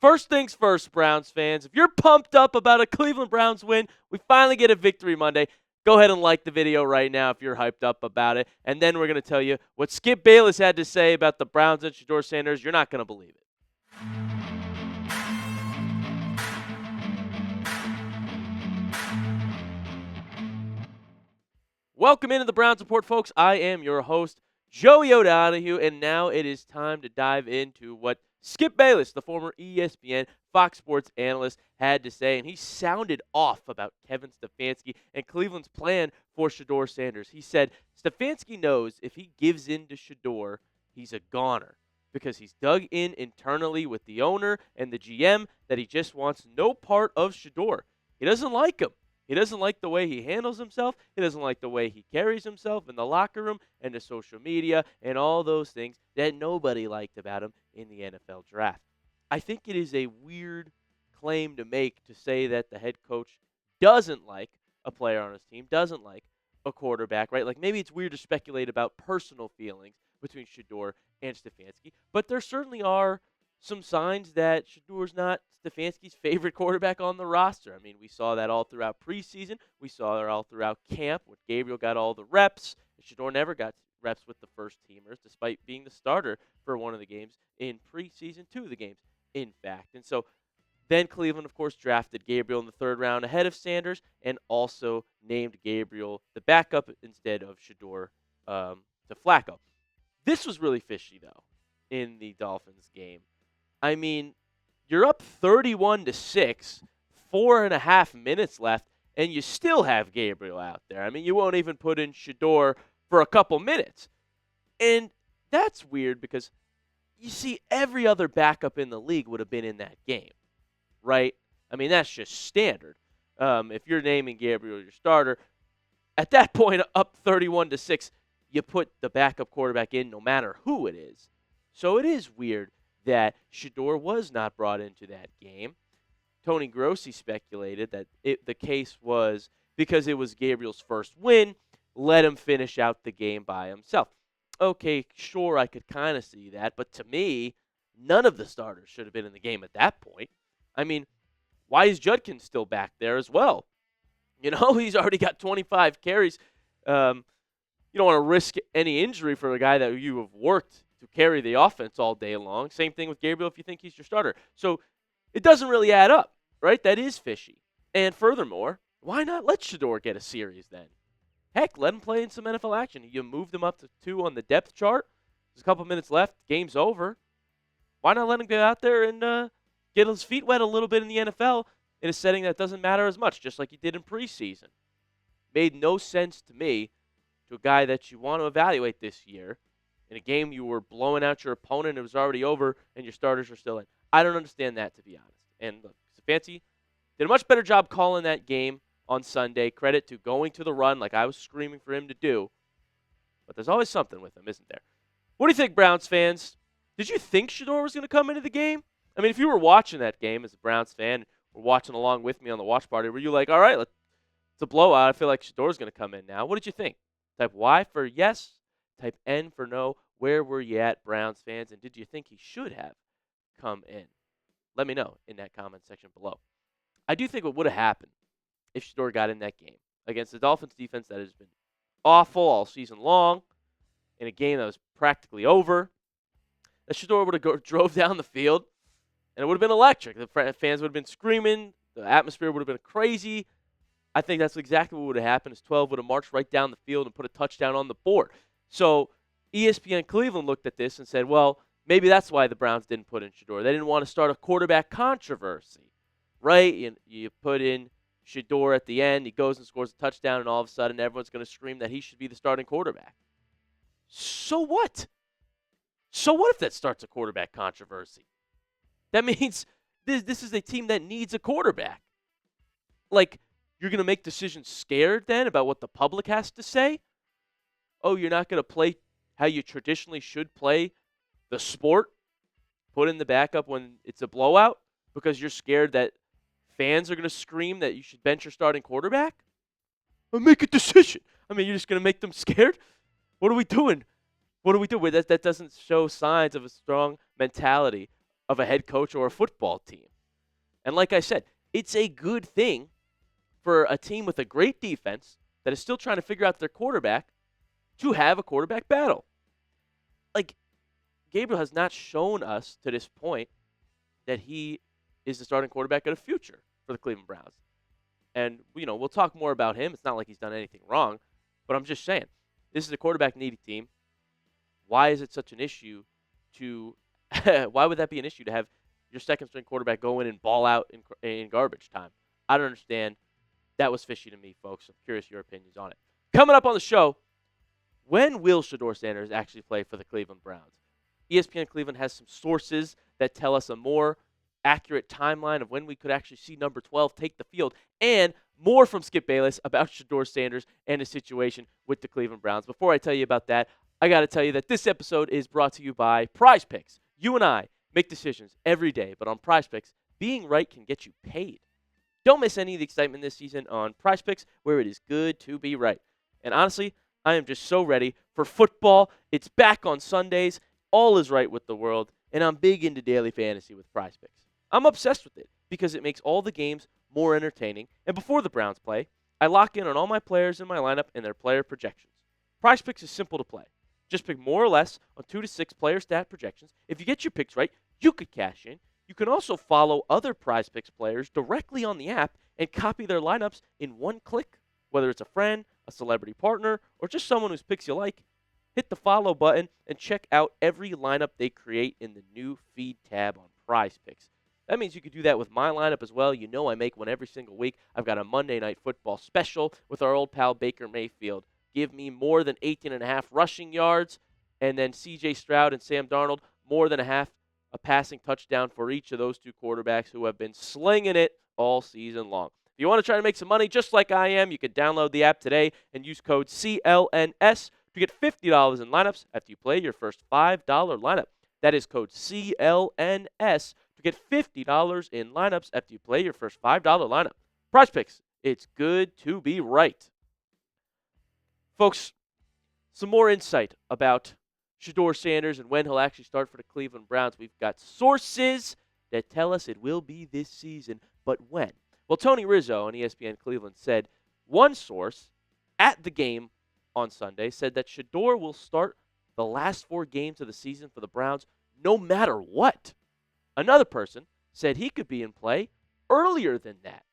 First things first, Browns fans. If you're pumped up about a Cleveland Browns win, we finally get a victory Monday. Go ahead and like the video right now if you're hyped up about it. And then we're going to tell you what Skip Bayless had to say about the Browns and Shedeur Sanders. You're not going to believe it. Welcome into the Browns Report, folks. I am your host, Joey O'Donohue, and now it is time to dive into what Skip Bayless, the former ESPN Fox Sports analyst, had to say. And he sounded off about Kevin Stefanski and Cleveland's plan for Shedeur Sanders. He said Stefanski knows if he gives in to Shedeur, he's a goner because he's dug in internally with the owner and the GM that he just wants no part of Shedeur. He doesn't like him. He doesn't like the way he handles himself. He doesn't like the way he carries himself in the locker room and the social media and all those things that nobody liked about him in the NFL draft. I think it is a weird claim to make to say that the head coach doesn't like a player on his team, doesn't like a quarterback, right? Like maybe it's weird to speculate about personal feelings between Shedeur and Stefanski, but there certainly are some signs that Shedeur's not Stefanski's favorite quarterback on the roster. I mean, we saw that all throughout preseason. We saw that all throughout camp when Gabriel got all the reps. Shedeur never got reps with the first teamers, despite being the starter for one of the games in preseason, two of the games, in fact. And so then Cleveland, of course, drafted Gabriel in the third round ahead of Sanders and also named Gabriel the backup instead of Shedeur to Flacco. This was really fishy, though, in the Dolphins game. I mean, you're up 31-6, 4.5 minutes left, and you still have Gabriel out there. I mean, you won't even put in Shedeur for a couple minutes. And that's weird because you see every other backup in the league would have been in that game, right? I mean, that's just standard. If you're naming Gabriel your starter, at that point, up 31-6, you put the backup quarterback in no matter who it is. So it is weird that Shedeur was not brought into that game. Tony Grossi speculated that the case was because it was Gabriel's first win, let him finish out the game by himself. Okay, sure, I could kind of see that, but to me, none of the starters should have been in the game at that point. I mean, why is Judkins still back there as well? You know, he's already got 25 carries. You don't want to risk any injury for a guy that you have worked to carry the offense all day long. Same thing with Gabriel if you think he's your starter. So it doesn't really add up, right? That is fishy. And furthermore, why not let Shedeur get a series then? Heck, let him play in some NFL action. You moved him up to 2 on the depth chart. There's a couple minutes left. Game's over. Why not let him get out there and get his feet wet a little bit in the NFL in a setting that doesn't matter as much, just like he did in preseason? Made no sense to me to a guy that you want to evaluate this year in a game you were blowing out your opponent, it was already over, and your starters are still in. I don't understand that, to be honest. And look, Stefanski did a much better job calling that game on Sunday. Credit to going to the run like I was screaming for him to do. But there's always something with him, isn't there? What do you think, Browns fans? Did you think Shedeur was going to come into the game? I mean, if you were watching that game as a Browns fan, or watching along with me on the watch party, were you like, all right, it's a blowout. I feel like Shedeur's going to come in now. What did you think? Type Y for yes. Type N for no. Where were you at, Browns fans? And did you think he should have come in? Let me know in that comment section below. I do think what would have happened if Shedeur got in that game against the Dolphins defense that has been awful all season long, in a game that was practically over, that Shedeur would have drove down the field, and it would have been electric. The fans would have been screaming. The atmosphere would have been crazy. I think that's exactly what would have happened is 12 would have marched right down the field and put a touchdown on the board. So ESPN Cleveland looked at this and said, well, maybe that's why the Browns didn't put in Shedeur. They didn't want to start a quarterback controversy, right? You put in Shedeur at the end. He goes and scores a touchdown, and all of a sudden everyone's going to scream that he should be the starting quarterback. So what? So what if that starts a quarterback controversy? That means this is a team that needs a quarterback. Like, you're going to make decisions scared then about what the public has to say? Oh, you're not going to play how you traditionally should play the sport? Put in the backup when it's a blowout because you're scared that fans are going to scream that you should bench your starting quarterback? Well, make a decision. I mean, you're just going to make them scared? What are we doing? What do we do? That doesn't show signs of a strong mentality of a head coach or a football team. And like I said, it's a good thing for a team with a great defense that is still trying to figure out their quarterback to have a quarterback battle. Like, Gabriel has not shown us to this point that he is the starting quarterback of the future for the Cleveland Browns. And, we'll talk more about him. It's not like he's done anything wrong, but I'm just saying, this is a quarterback-needy team. Why is it such an issue why would that be an issue to have your second-string quarterback go in and ball out in garbage time? I don't understand. That was fishy to me, folks. I'm curious your opinions on it. Coming up on the show, when will Shedeur Sanders actually play for the Cleveland Browns? ESPN Cleveland has some sources that tell us a more accurate timeline of when we could actually see number 12 take the field, and more from Skip Bayless about Shedeur Sanders and his situation with the Cleveland Browns. Before I tell you about that, I got to tell you that this episode is brought to you by Prize Picks. You and I make decisions every day, but on Prize Picks, being right can get you paid. Don't miss any of the excitement this season on Prize Picks, where it is good to be right. And honestly, I am just so ready for football. It's back on Sundays. All is right with the world, and I'm big into daily fantasy with Prize Picks. I'm obsessed with it because it makes all the games more entertaining. And before the Browns play, I lock in on all my players in my lineup and their player projections. Prize Picks is simple to play. Just pick more or less on 2 to 6 player stat projections. If you get your picks right, you could cash in. You can also follow other Prize Picks players directly on the app and copy their lineups in one click. Whether it's a friend, a celebrity partner, or just someone whose picks you like, hit the follow button and check out every lineup they create in the new feed tab on Prize Picks. That means you could do that with my lineup as well. I make one every single week. I've got a Monday Night Football special with our old pal Baker Mayfield. Give me more than 18.5 rushing yards, and then C.J. Stroud and Sam Darnold, more than a passing touchdown for each of those two quarterbacks who have been slinging it all season long. If you want to try to make some money just like I am, you can download the app today and use code CLNS to get $50 in lineups after you play your first $5 lineup. That is code CLNS to get $50 in lineups after you play your first $5 lineup. Prize Picks, it's good to be right. Folks, some more insight about Shedeur Sanders and when he'll actually start for the Cleveland Browns. We've got sources that tell us it will be this season, but when? Well, Tony Rizzo on ESPN Cleveland said one source at the game on Sunday said that Shedeur will start the last 4 games of the season for the Browns no matter what. Another person said he could be in play earlier than that.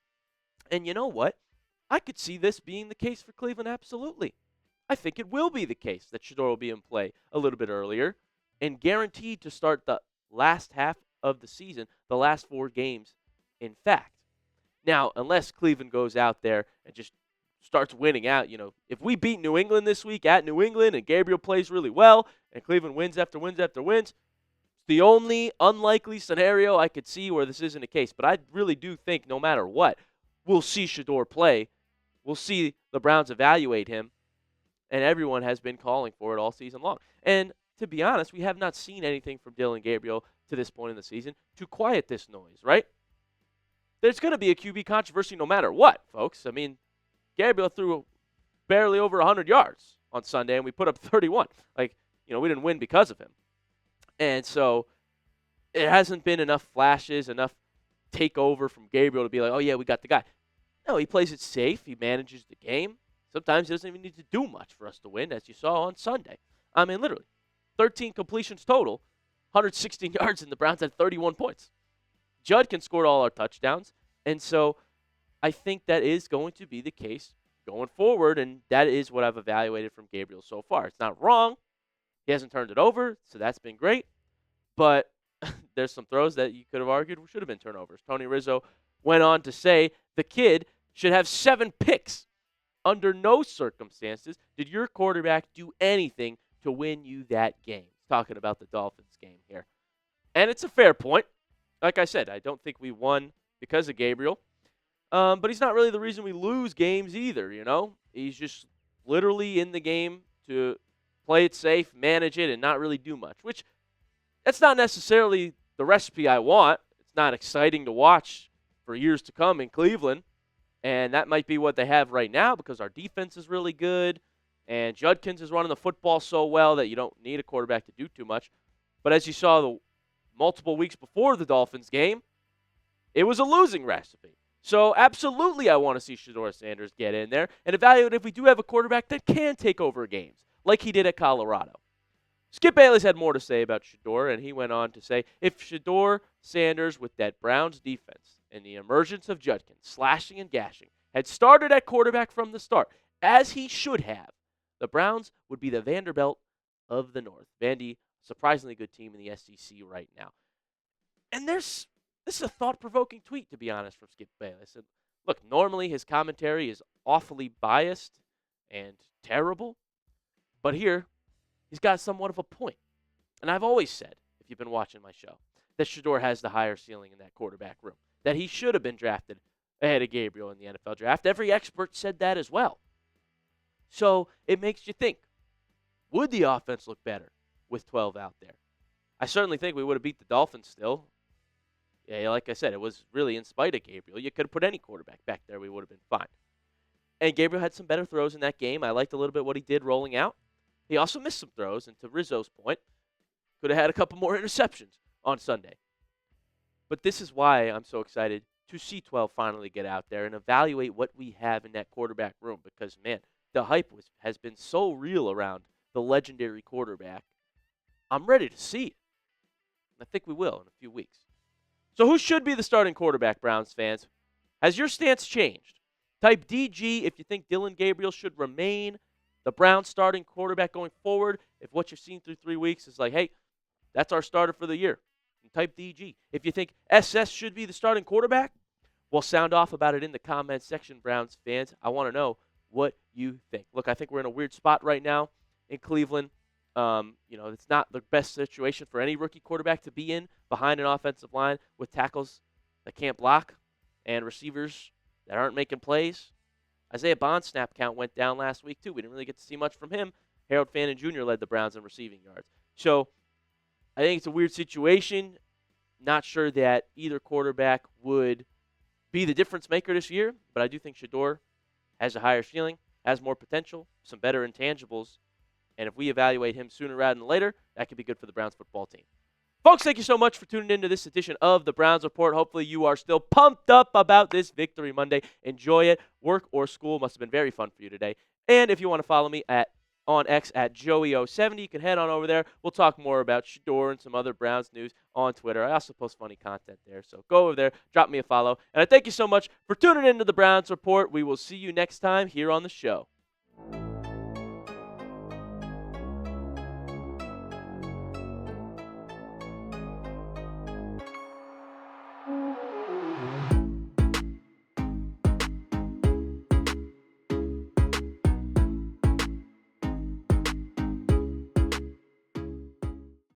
And you know what? I could see this being the case for Cleveland, absolutely. I think it will be the case that Shedeur will be in play a little bit earlier and guaranteed to start the last half of the season, the last 4 games, in fact. Now, unless Cleveland goes out there and just starts winning out, if we beat New England this week at New England and Gabriel plays really well and Cleveland wins after wins after wins, it's the only unlikely scenario I could see where this isn't the case. But I really do think no matter what, we'll see Shedeur play. We'll see the Browns evaluate him. And everyone has been calling for it all season long. And to be honest, we have not seen anything from Dillon Gabriel to this point in the season to quiet this noise, right? There's going to be a QB controversy no matter what, folks. I mean, Gabriel threw barely over 100 yards on Sunday, and we put up 31. We didn't win because of him. And so it hasn't been enough flashes, enough takeover from Gabriel to be like, oh, yeah, we got the guy. No, he plays it safe. He manages the game. Sometimes he doesn't even need to do much for us to win, as you saw on Sunday. I mean, literally, 13 completions total, 116 yards, and the Browns had 31 points. Judkins scored all our touchdowns, and so I think that is going to be the case going forward, and that is what I've evaluated from Gabriel so far. It's not wrong. He hasn't turned it over, so that's been great, but there's some throws that you could have argued should have been turnovers. Tony Rizzo went on to say the kid should have 7 picks. Under no circumstances did your quarterback do anything to win you that game. Talking about the Dolphins game here. And it's a fair point. Like I said, I don't think we won because of Gabriel. But he's not really the reason we lose games either, He's just literally in the game to play it safe, manage it, and not really do much. Which, that's not necessarily the recipe I want. It's not exciting to watch for years to come in Cleveland. And that might be what they have right now because our defense is really good. And Judkins is running the football so well that you don't need a quarterback to do too much. But as you saw multiple weeks before the Dolphins game, it was a losing recipe. So absolutely I want to see Shedeur Sanders get in there and evaluate if we do have a quarterback that can take over games, like he did at Colorado. Skip Bayless had more to say about Shedeur, and he went on to say, if Shedeur Sanders with that Browns defense and the emergence of Judkins, slashing and gashing, had started at quarterback from the start, as he should have, the Browns would be the Vanderbilt of the North. Vandy, surprisingly good team in the SEC right now. And this is a thought-provoking tweet, to be honest, from Skip Bayless. And look, normally his commentary is awfully biased and terrible, but here he's got somewhat of a point. And I've always said, if you've been watching my show, that Shedeur has the higher ceiling in that quarterback room, that he should have been drafted ahead of Gabriel in the NFL draft. Every expert said that as well. So it makes you think, would the offense look better with 12 out there? I certainly think we would have beat the Dolphins still. Yeah, like I said, it was really in spite of Gabriel. You could have put any quarterback back there. We would have been fine. And Gabriel had some better throws in that game. I liked a little bit what he did rolling out. He also missed some throws, and to Rizzo's point, could have had a couple more interceptions on Sunday. But this is why I'm so excited to see 12 finally get out there and evaluate what we have in that quarterback room because, man, the hype has been so real around the legendary quarterback. I'm ready to see it. I think we will in a few weeks. So who should be the starting quarterback, Browns fans? Has your stance changed? Type DG if you think Dillon Gabriel should remain the Browns starting quarterback going forward. If what you've seen through 3 weeks is like, hey, that's our starter for the year. And type DG. If you think SS should be the starting quarterback, well, sound off about it in the comments section, Browns fans. I want to know what you think. Look, I think we're in a weird spot right now in Cleveland. It's not the best situation for any rookie quarterback to be in behind an offensive line with tackles that can't block and receivers that aren't making plays. Isaiah Bond's snap count went down last week, too. We didn't really get to see much from him. Harold Fannin Jr. led the Browns in receiving yards. So I think it's a weird situation. Not sure that either quarterback would be the difference maker this year, but I do think Shedeur has a higher ceiling, has more potential, some better intangibles, and if we evaluate him sooner rather than later, that could be good for the Browns football team. Folks, thank you so much for tuning in to this edition of the Browns Report. Hopefully you are still pumped up about this Victory Monday. Enjoy it. Work or school must have been very fun for you today. And if you want to follow me on X at Joey070, you can head on over there. We'll talk more about Shedeur and some other Browns news on Twitter. I also post funny content there, so go over there, drop me a follow. And I thank you so much for tuning in to the Browns Report. We will see you next time here on the show.